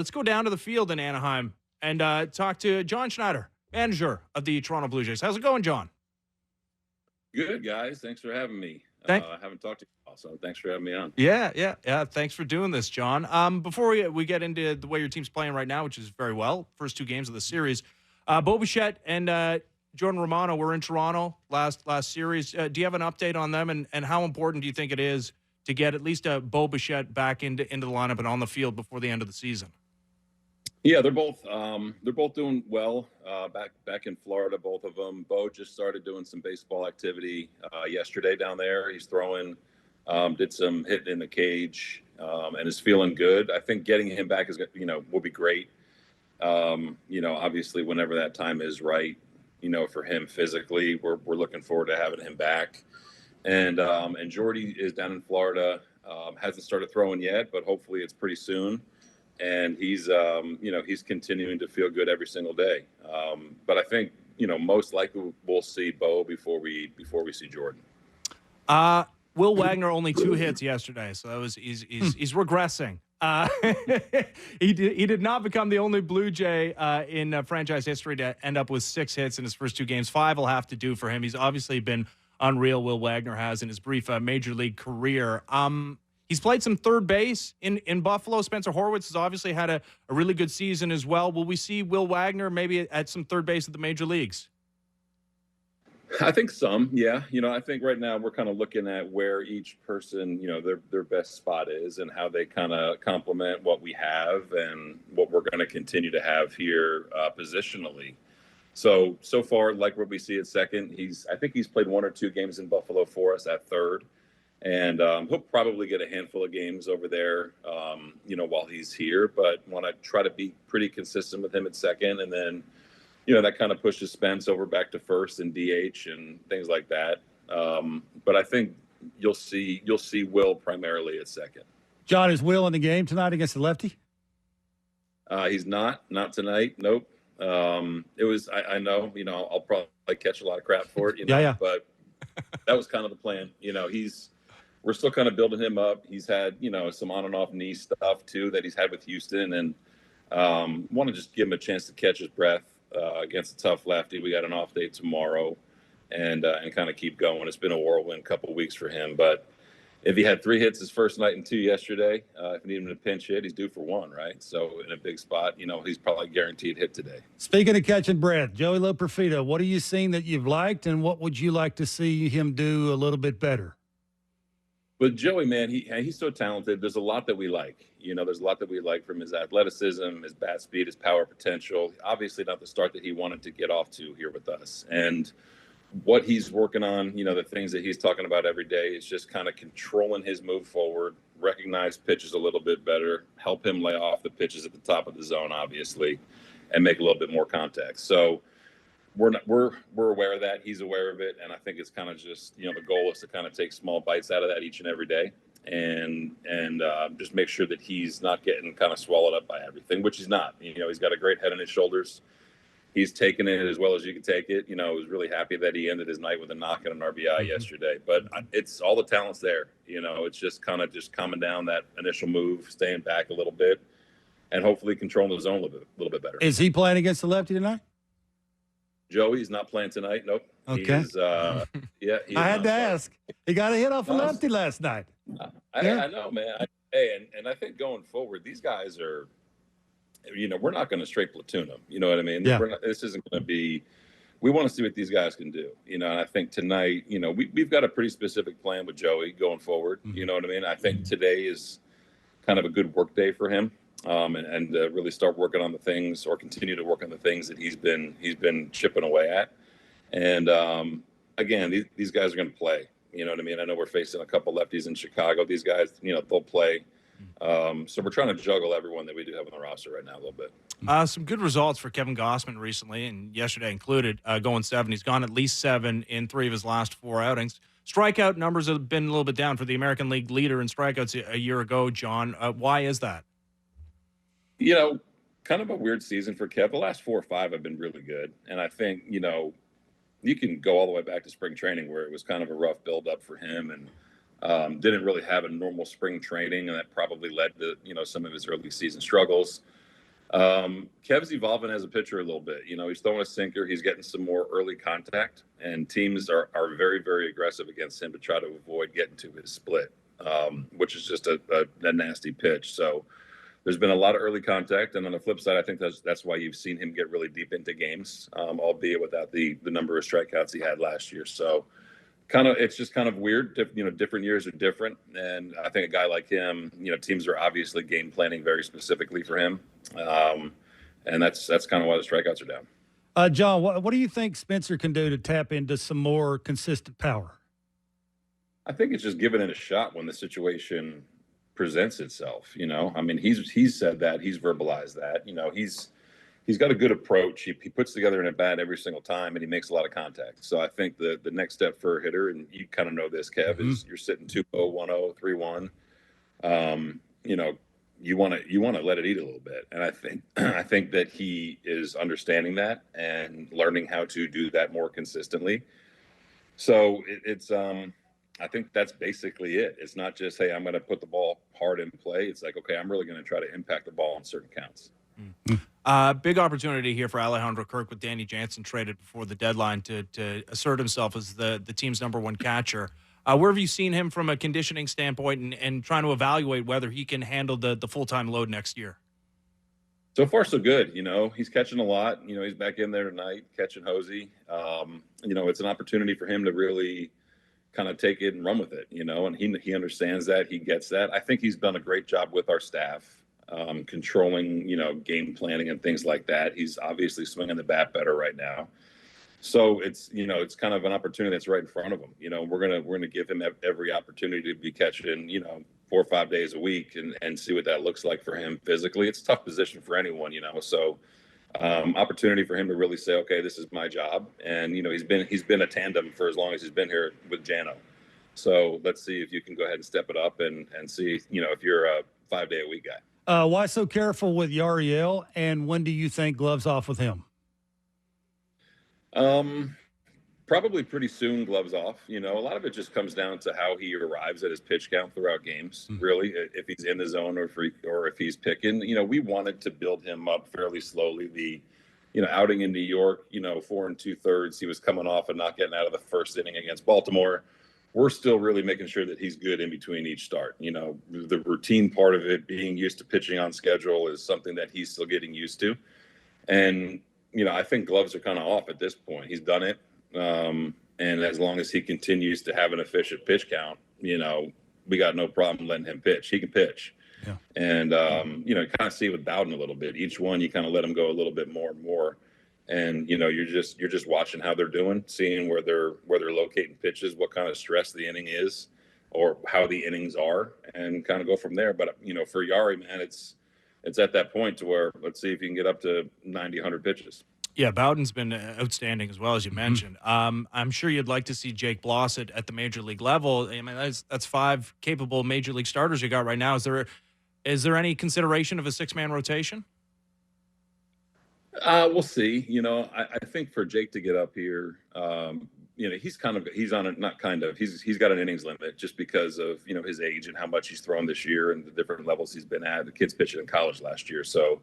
Let's go down to the field in Anaheim and talk to John Schneider, manager of the Toronto Blue Jays. How's it going, John? Good, guys. Thanks for having me. Thank- I haven't talked to you all, so thanks for having me on. Yeah. Thanks for doing this, John. Before we get into the way your team's playing right now, which is very well, first two games of the series, Bichette and Jordan Romano were in Toronto last series. Do you have an update on them, and how important do you think it is to get at least Bichette back into the lineup and on the field before the end of the season? Yeah, they're both doing well back in Florida. Both of them. Bo just started doing some baseball activity yesterday down there. He's throwing, did some hitting in the cage, and is feeling good. I think getting him back will be great. Obviously, whenever that time is right, for him physically, we're looking forward to having him back. And Jordy is down in Florida. Hasn't started throwing yet, but hopefully it's pretty soon. And he's continuing to feel good every single day. But I think, most likely we'll see Bo before we see Jordan. Will Wagner only 2 hits yesterday, so he's regressing. He did not become the only Blue Jay in franchise history to end up with 6 hits in his first 2 games. 5 will have to do for him. He's obviously been unreal, Will Wagner has, in his brief major league career. He's played some third base in Buffalo. Spencer Horwitz has obviously had a really good season as well. Will we see Will Wagner maybe at some third base at the major leagues? I think some, yeah. I think right now we're kind of looking at where each person, their best spot is and how they kind of complement what we have and what we're going to continue to have here positionally. So far, like what we see at second, I think he's played 1 or 2 games in Buffalo for us at third. And he'll probably get a handful of games over there, while he's here. But want to try to be pretty consistent with him at second. And then, that kind of pushes Spence over back to first and DH and things like that. But I think you'll see Will primarily at second. John, is Will in the game tonight against the lefty? He's not tonight. Nope. It was, I know, I'll probably catch a lot of crap for it, Yeah. But that was kind of the plan. We're still kind of building him up. He's had, some on and off knee stuff too that he's had with Houston, and want to just give him a chance to catch his breath against a tough lefty. We got an off day tomorrow, and kind of keep going. It's been a whirlwind couple of weeks for him, but if he had 3 hits his first night and 2 yesterday, if you need him to pinch hit, he's due for 1, right? So in a big spot, he's probably guaranteed hit today. Speaking of catching breath, Joey Loperfido, what are you seeing that you've liked, and what would you like to see him do a little bit better? But Joey, man, he's so talented. There's a lot that we like. There's a lot that we like from his athleticism, his bat speed, his power potential. Obviously not the start that he wanted to get off to here with us. And what he's working on, the things that he's talking about every day is just kind of controlling his move forward, recognize pitches a little bit better, help him lay off the pitches at the top of the zone, obviously, and make a little bit more contact. So we're aware of that. He's aware of it. And I think it's kind of just, the goal is to kind of take small bites out of that each and every day and just make sure that he's not getting kind of swallowed up by everything, which he's not. He's got a great head on his shoulders. He's taken it as well as you can take it. I was really happy that he ended his night with a knock and an RBI yesterday. But it's all the talent's there. It's just kind of just calming down that initial move, staying back a little bit, and hopefully controlling the zone a little bit better. Is he playing against the lefty tonight? Joey's not playing tonight. Nope. Okay. I had to ask. He got a hit off a lefty last night. I know, man. And I think going forward, these guys are, we're not going to straight platoon them. You know what I mean? Yeah. This isn't going to be. We want to see what these guys can do. And I think tonight, we've got a pretty specific plan with Joey going forward. You know what I mean? I think today is kind of a good work day for him. And really start working on the things, or continue to work on the things that he's been chipping away at. And again, these guys are going to play. You know what I mean? I know we're facing a couple lefties in Chicago. These guys, they'll play. So we're trying to juggle everyone that we do have on the roster right now a little bit. Some good results for Kevin Gosman recently, and yesterday included, going 7. He's gone at least 7 in 3 of his last 4 outings. Strikeout numbers have been a little bit down for the American League leader in strikeouts a year ago, John. Why is that? Kind of a weird season for Kev. The last 4 or 5 have been really good. And I think, you can go all the way back to spring training where it was kind of a rough buildup for him and didn't really have a normal spring training. And that probably led to, some of his early season struggles. Kev's evolving as a pitcher a little bit. He's throwing a sinker. He's getting some more early contact, and teams are very, very aggressive against him to try to avoid getting to his split, which is just a nasty pitch. So there's been a lot of early contact, and on the flip side, I think that's why you've seen him get really deep into games, albeit without the number of strikeouts he had last year. So it's just kind of weird. Different years are different, and I think a guy like him, teams are obviously game planning very specifically for him, and that's kind of why the strikeouts are down. John, what do you think Spencer can do to tap into some more consistent power? I think it's just giving it a shot when the situation presents itself. I mean, he's said that, he's verbalized that. He's got a good approach. He puts together an at-bat every single time, and he makes a lot of contact. So I think the next step for a hitter, and you kind of know this, Kev, is you're sitting 2-0, 1-0, 3-1. You want to let it eat a little bit. And I think that he is understanding that and learning how to do that more consistently. So I think that's basically it. It's not just, hey, I'm going to put the ball hard in play. It's like, okay, I'm really going to try to impact the ball on certain counts. Big opportunity here for Alejandra Kirk with Danny Jansen traded before the deadline to assert himself as the team's #1 catcher. Where have you seen him from a conditioning standpoint and trying to evaluate whether he can handle the full-time load next year? So far, so good. He's catching a lot. He's back in there tonight catching Hosey. It's an opportunity for him to really kind of take it and run with it, and he understands that. He gets that. I think he's done a great job with our staff. Controlling, game planning and things like that. He's obviously swinging the bat better right now. So it's kind of an opportunity that's right in front of him. We're gonna give him every opportunity to be catching, 4 or 5 days a week and see what that looks like for him physically. It's a tough position for anyone, So opportunity for him to really say, okay, this is my job. And he's been a tandem for as long as he's been here with Jano. So let's see if you can go ahead and step it up and see, if you're a 5-day-a-week guy. Why so careful with Yariel, and when do you think gloves off with him? Probably pretty soon, gloves off. A lot of it just comes down to how he arrives at his pitch count throughout games, really, if he's in the zone or if he's picking. We wanted to build him up fairly slowly. The outing in New York, 4 2/3, he was coming off and not getting out of the first inning against Baltimore. We're still really making sure that he's good in between each start. The routine part of it, being used to pitching on schedule, is something that he's still getting used to. And, I think gloves are kind of off at this point. He's done it. And as long as he continues to have an efficient pitch count, we got no problem letting him pitch. He can pitch. Yeah. And, kind of see it with Bowden a little bit. Each one, you kind of let him go a little bit more and more. And you're just watching how they're doing, seeing where they're locating pitches, what kind of stress the inning is, or how the innings are, and kind of go from there. But for Yari, man, it's at that point to where let's see if you can get up to 90, 100 pitches. Yeah, Bowden's been outstanding as well, as you mentioned. I'm sure you'd like to see Jake Bassitt at the major league level. I mean, that's 5 capable major league starters you got right now. Is there any consideration of a 6-man rotation? We'll see. I think for Jake to get up here, he's got an innings limit just because of, his age and how much he's thrown this year and the different levels he's been at. The kid's pitching in college last year. So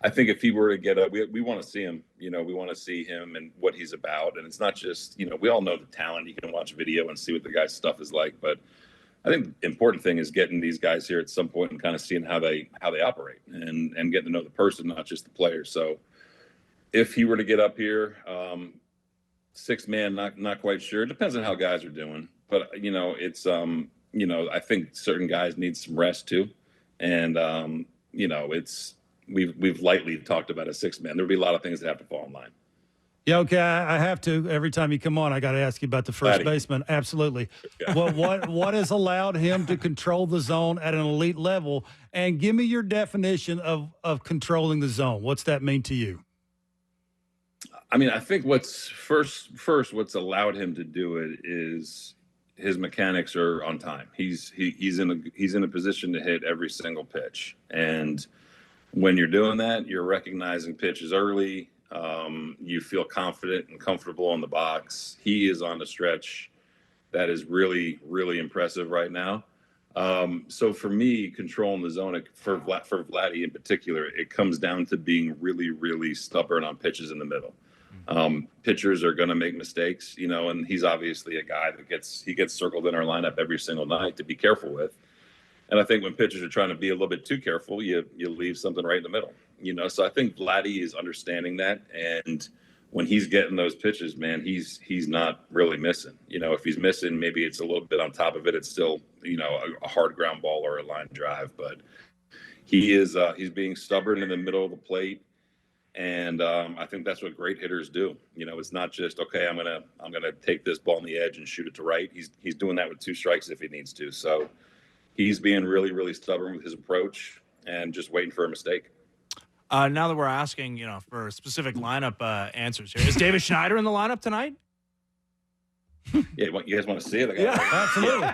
I think if he were to get up, we want to see him, we want to see him and what he's about. And it's not just, we all know the talent. You can watch video and see what the guy's stuff is like. But I think the important thing is getting these guys here at some point and kind of seeing how they operate and getting to know the person, not just the player. So if he were to get up here, 6-man, not quite sure. It depends on how guys are doing. But, it's, I think certain guys need some rest too. And, we've lightly talked about a 6-man. There'll be a lot of things that have to fall in line. Yeah, okay. I have to. Every time you come on, I got to ask you about the first baseman. Absolutely. Well, what has allowed him to control the zone at an elite level? And give me your definition of controlling the zone. What's that mean to you? I mean, I think what's what's allowed him to do it is his mechanics are on time. He's in a position to hit every single pitch, and when you're doing that, you're recognizing pitches early. You feel confident and comfortable in the box. He is on a stretch that is really, really impressive right now. So for me, controlling the zone for Vladdy in particular, it comes down to being really, really stubborn on pitches in the middle. Pitchers are going to make mistakes, and he's obviously a guy that gets circled in our lineup every single night to be careful with. And I think when pitchers are trying to be a little bit too careful, you leave something right in the middle, So I think Vladdy is understanding that, and when he's getting those pitches, man, he's not really missing. If he's missing, maybe it's a little bit on top of it. It's still, a hard ground ball or a line drive, but he's being stubborn in the middle of the plate. And I think that's what great hitters do. It's not just, okay, I'm gonna take this ball on the edge and shoot it to right. He's doing that with 2 strikes if he needs to. So he's being really, really stubborn with his approach and just waiting for a mistake. Now that we're asking, for specific lineup answers here, is David Schneider in the lineup tonight? Yeah, you guys want to see it? Yeah, absolutely.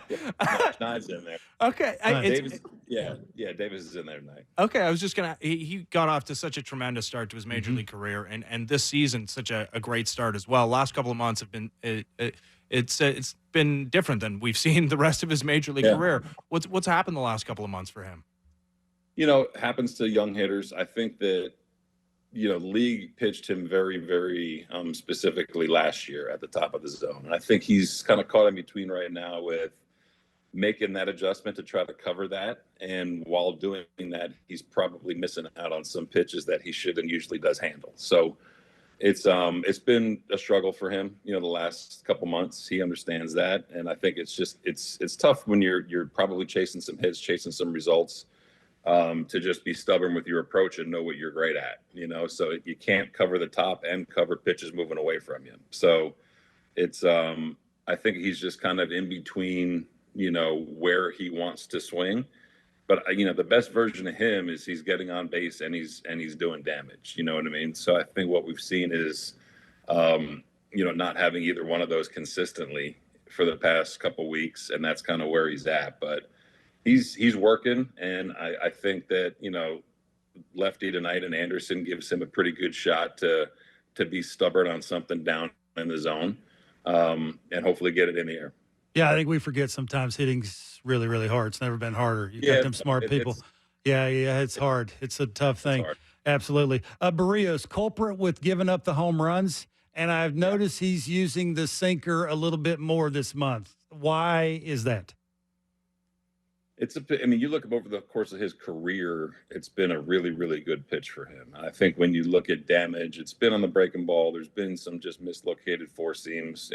Yeah. Schneider's in there. Okay. Davis is in there tonight. Okay, I was just gonna. He got off to such a tremendous start to his major league career, and this season such a great start as well. Last couple of months have been it's been different than we've seen the rest of his major league career. What's happened the last couple of months for him? It happens to young hitters. I think that, league pitched him very, very specifically last year at the top of the zone. And I think he's kind of caught in between right now with making that adjustment to try to cover that. And while doing that, he's probably missing out on some pitches that he should and usually does handle. So it's been a struggle for him, the last couple months. He understands that. And I think it's tough when you're probably chasing some hits, chasing some results. To just be stubborn with your approach and know what you're great at, so you can't cover the top and cover pitches moving away from you. So it's, I think he's just kind of in between, where he wants to swing. But, the best version of him is he's getting on base and he's doing damage. You know what I mean? So I think what we've seen is, not having either one of those consistently for the past couple weeks. And that's kind of where he's at. But he's working, and I think that, lefty tonight and Anderson gives him a pretty good shot to be stubborn on something down in the zone, and hopefully get it in the air. Yeah, I think we forget sometimes hitting's really, really hard. It's never been harder. You got them smart people. Yeah, it's hard. It's a tough thing. Absolutely. Barrios, culprit with giving up the home runs, and I've noticed he's using the sinker a little bit more this month. Why is that? You look over the course of his career, it's been a really, really good pitch for him. I think when you look at damage, it's been on the breaking ball. There's been some just mislocated 4 seams.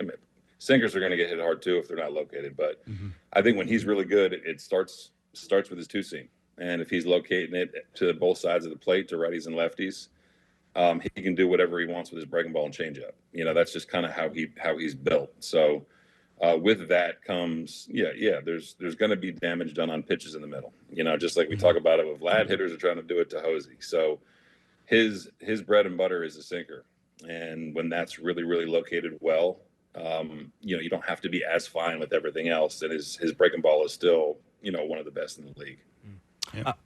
Sinkers are going to get hit hard too if they're not located. But I think when he's really good, it starts with his 2-seam. And if he's locating it to both sides of the plate, to righties and lefties, he can do whatever he wants with his breaking ball and changeup. That's just kind of how he's built. So. With that comes, there's going to be damage done on pitches in the middle, just like we talk about it with Vlad. Hitters are trying to do it to Hosey. So his bread and butter is a sinker. And when that's really, really located well, you don't have to be as fine with everything else. And his breaking ball is still, one of the best in the league.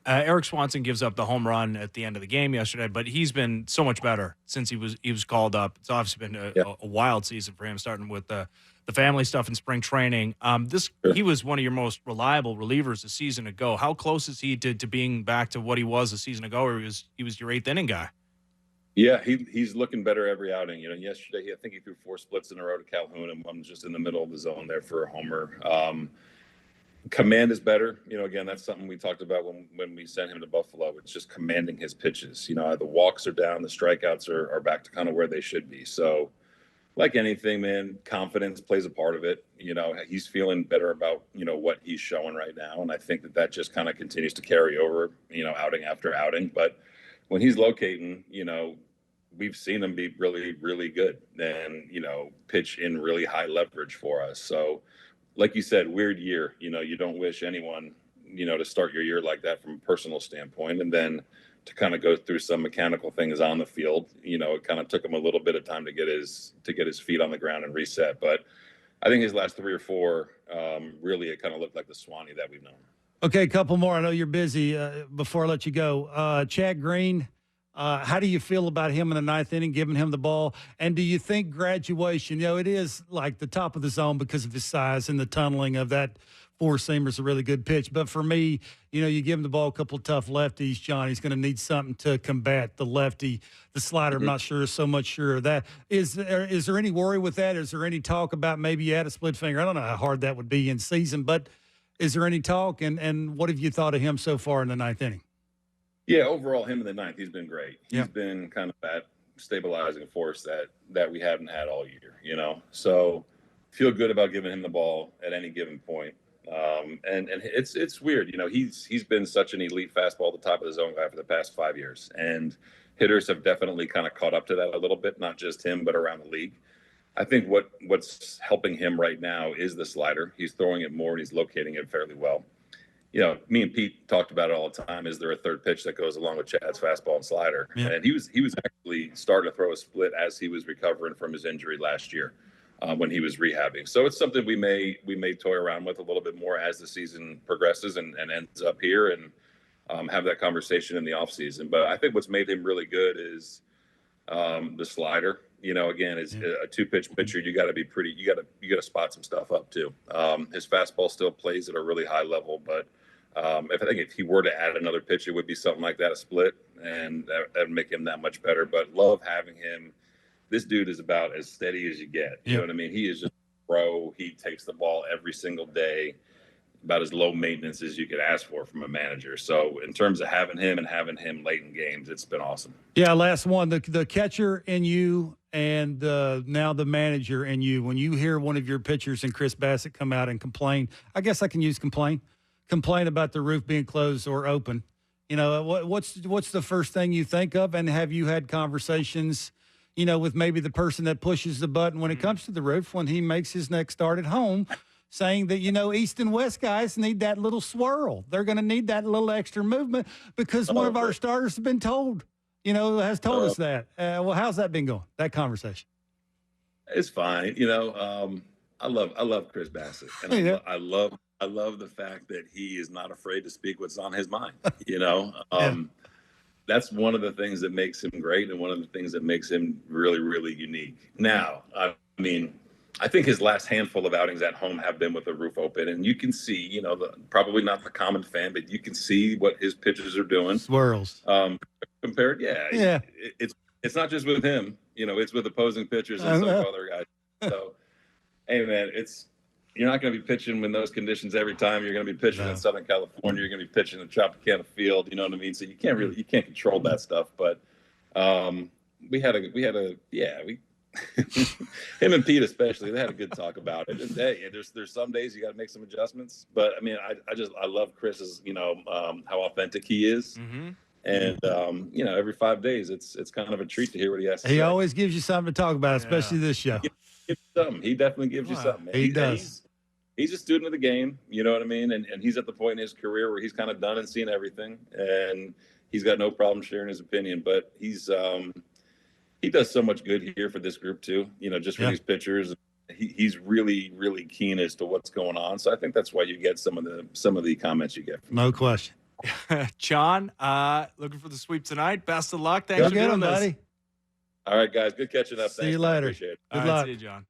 Eric Swanson gives up the home run at the end of the game yesterday, but he's been so much better since he was called up. It's obviously been a wild season for him, starting with the family stuff in spring training. He was one of your most reliable relievers a season ago. How close is he to being back to what he was a season ago, or he was your 8th inning guy? Yeah, he's looking better every outing. Yesterday I think he threw 4 splits in a row to Calhoun, and one just in the middle of the zone there for a homer. Command is better. Again, that's something we talked about when we sent him to Buffalo. It's just commanding his pitches. The walks are down, the strikeouts are back to kind of where they should be. So, like anything, man, confidence plays a part of it. He's feeling better about, what he's showing right now. And I think that just kind of continues to carry over, outing after outing. But when he's locating, we've seen him be really, really good and, pitch in really high leverage for us. So, like you said, weird year. You don't wish anyone, to start your year like that from a personal standpoint. And then to kind of go through some mechanical things on the field, it kind of took him a little bit of time to get his feet on the ground and reset. But I think his last 3 or 4, really, it kind of looked like the Swanee that we've known. Okay, a couple more. I know you're busy. Before I let you go, Chad Green, how do you feel about him in the 9th inning, giving him the ball? And do you think graduation, it is like the top of the zone because of his size and the tunneling of that four-seamer's a really good pitch. But for me, you give him the ball a couple of tough lefties, John, he's going to need something to combat the lefty. The slider, I'm not so much sure of that. Is there any worry with that? Is there any talk about maybe you had a split finger? I don't know how hard that would be in season, but is there any talk? And what have you thought of him so far in the ninth inning? Yeah, overall, him in the ninth, he's been great. He's been kind of that stabilizing force that we haven't had all year, So feel good about giving him the ball at any given point. And it's weird, he's been such an elite fastball at the top of the zone guy for the past 5 years, and hitters have definitely kind of caught up to that a little bit, not just him, but around the league. I think what's helping him right now is the slider. He's throwing it more and he's locating it fairly well. Me and Pete talked about it all the time. Is there a third pitch that goes along with Chad's fastball and slider? Yeah. And he was actually starting to throw a split as he was recovering from his injury last year. When he was rehabbing. So it's something we may toy around with a little bit more as the season progresses and ends up here, and have that conversation in the offseason. But I think what's made him really good is the slider. Again, it's a two-pitch pitcher. You got to be you got to spot some stuff up too. His fastball still plays at a really high level, but if he were to add another pitch, it would be something like that, a split, and that would make him that much better. But love having him. This dude is about as steady as you get. You know what I mean? He is just a pro. He takes the ball every single day, about as low maintenance as you could ask for from a manager. So in terms of having him late in games, it's been awesome. Yeah, last one, the catcher in you and now the manager in you. When you hear one of your pitchers and Chris Bassitt come out and complain, I guess I can use complain about the roof being closed or open. What's the first thing you think of? And have you had conversations with maybe the person that pushes the button when it comes to the roof when he makes his next start at home, saying that, East and West guys need that little swirl. They're going to need that little extra movement because one of our starters has been told, has told us that. Well, how's that been going, that conversation? It's fine. I love Chris Bassitt. And I love the fact that he is not afraid to speak what's on his mind, That's one of the things that makes him great and one of the things that makes him really, really unique. Now, I think his last handful of outings at home have been with the roof open, and you can see, probably not the common fan, but you can see what his pitchers are doing. Swirls. Compared, it's not just with him, it's with opposing pitchers and some other guys. So, hey, man, you're not going to be pitching in those conditions every time. You're going to be pitching in Southern California. You're going to be pitching in Tropicana Field. You know what I mean? So you can't control that stuff. But him and Pete especially, they had a good talk about it. And hey, there's some days you got to make some adjustments. But I love Chris's, how authentic he is. Mm-hmm. And every 5 days, it's kind of a treat to hear what he has to say. He always gives you something to talk about, especially this show. He definitely gives you something. He does. He's a student of the game, you know what I mean? And he's at the point in his career where he's kind of done and seen everything. And he's got no problem sharing his opinion. But he does so much good here for this group too, just for these pitchers. He's really, really keen as to what's going on. So I think that's why you get some of the comments you get. No question. John, looking for the sweep tonight. Best of luck. Thanks for doing this. Buddy. All right, guys. Good catching up. See you later. Appreciate it. Good luck. See you, John.